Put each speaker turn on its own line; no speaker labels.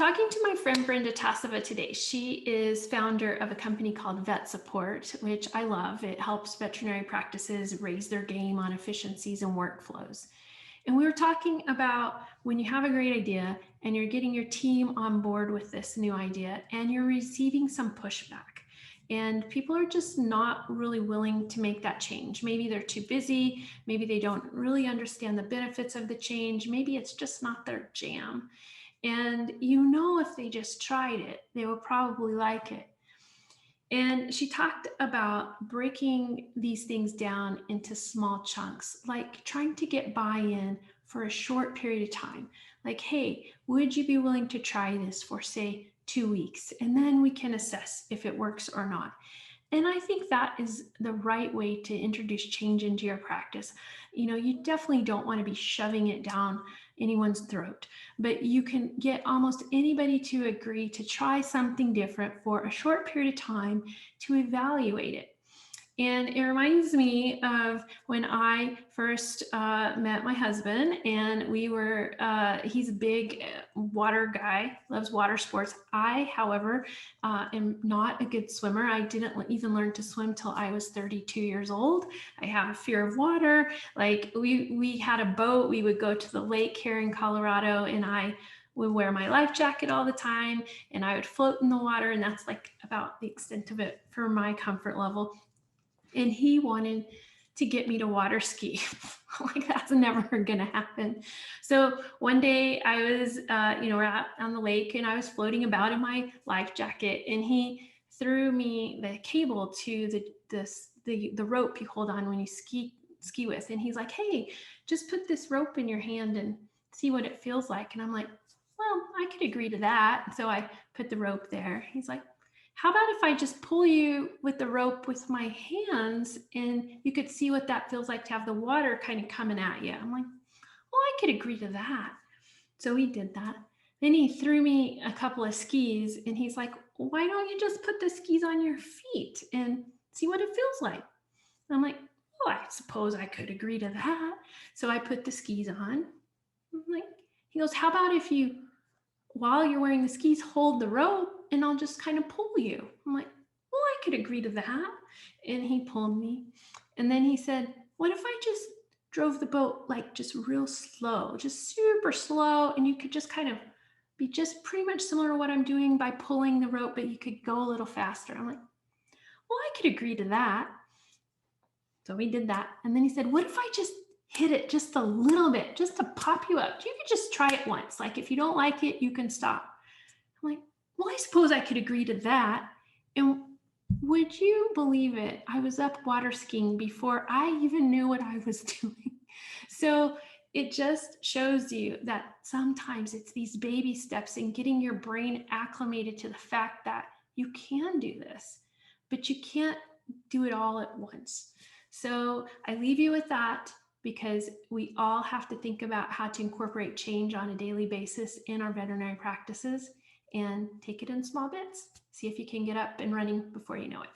talking to my friend Brenda Tassova today. She is founder of a company called Vet Support, which I love. It helps veterinary practices raise their game on efficiencies and workflows. And we were talking about when you have a great idea and you're getting your team on board with this new idea and you're receiving some pushback. And people are just not really willing to make that change. Maybe they're too busy. Maybe they don't really understand the benefits of the change. Maybe it's just not their jam. And if they just tried it, they would probably like it. And she talked about breaking these things down into small chunks, like trying to get buy-in for a short period of time. Like, hey, would you be willing to try this for, say, 2 weeks? And then we can assess if it works or not. And I think that is the right way to introduce change into your practice. You definitely don't want to be shoving it down anyone's throat, but you can get almost anybody to agree to try something different for a short period of time to evaluate it. And it reminds me of when I first met my husband, and he's a big water guy, loves water sports. I, however, am not a good swimmer. I didn't even learn to swim till I was 32 years old. I have a fear of water. Like we had a boat, we would go to the lake here in Colorado, and I would wear my life jacket all the time, and I would float in the water, and that's like about the extent of it for my comfort level. And he wanted to get me to water ski. Like, that's never gonna happen. So one day I was, we're out on the lake and I was floating about in my life jacket, and he threw me the cable to the rope you hold on when you ski with. And he's like, hey, just put this rope in your hand and see what it feels like. And I'm like, well, I could agree to that. So I put the rope there. He's like, how about if I just pull you with the rope with my hands and you could see what that feels like to have the water kind of coming at you? I'm like, well, I could agree to that. So we did that. Then he threw me a couple of skis and he's like, why don't you just put the skis on your feet and see what it feels like? And I'm like, well, I suppose I could agree to that. So I put the skis on. He goes, how about if you, while you're wearing the skis, hold the rope and I'll just kind of pull you. I'm like, well, I could agree to that. And he pulled me. And then he said, what if I just drove the boat like just real slow, just super slow, and you could just kind of be just pretty much similar to what I'm doing by pulling the rope, but you could go a little faster. I'm like, well, I could agree to that. So we did that. And then he said, what if I just hit it just a little bit, just to pop you up? You could just try it once. Like, if you don't like it, you can stop. I'm like, well, I suppose I could agree to that. And would you believe it? I was up water skiing before I even knew what I was doing. So it just shows you that sometimes it's these baby steps in getting your brain acclimated to the fact that you can do this, but you can't do it all at once. So I leave you with that, because we all have to think about how to incorporate change on a daily basis in our veterinary practices, and take it in small bits. See if you can get up and running before you know it.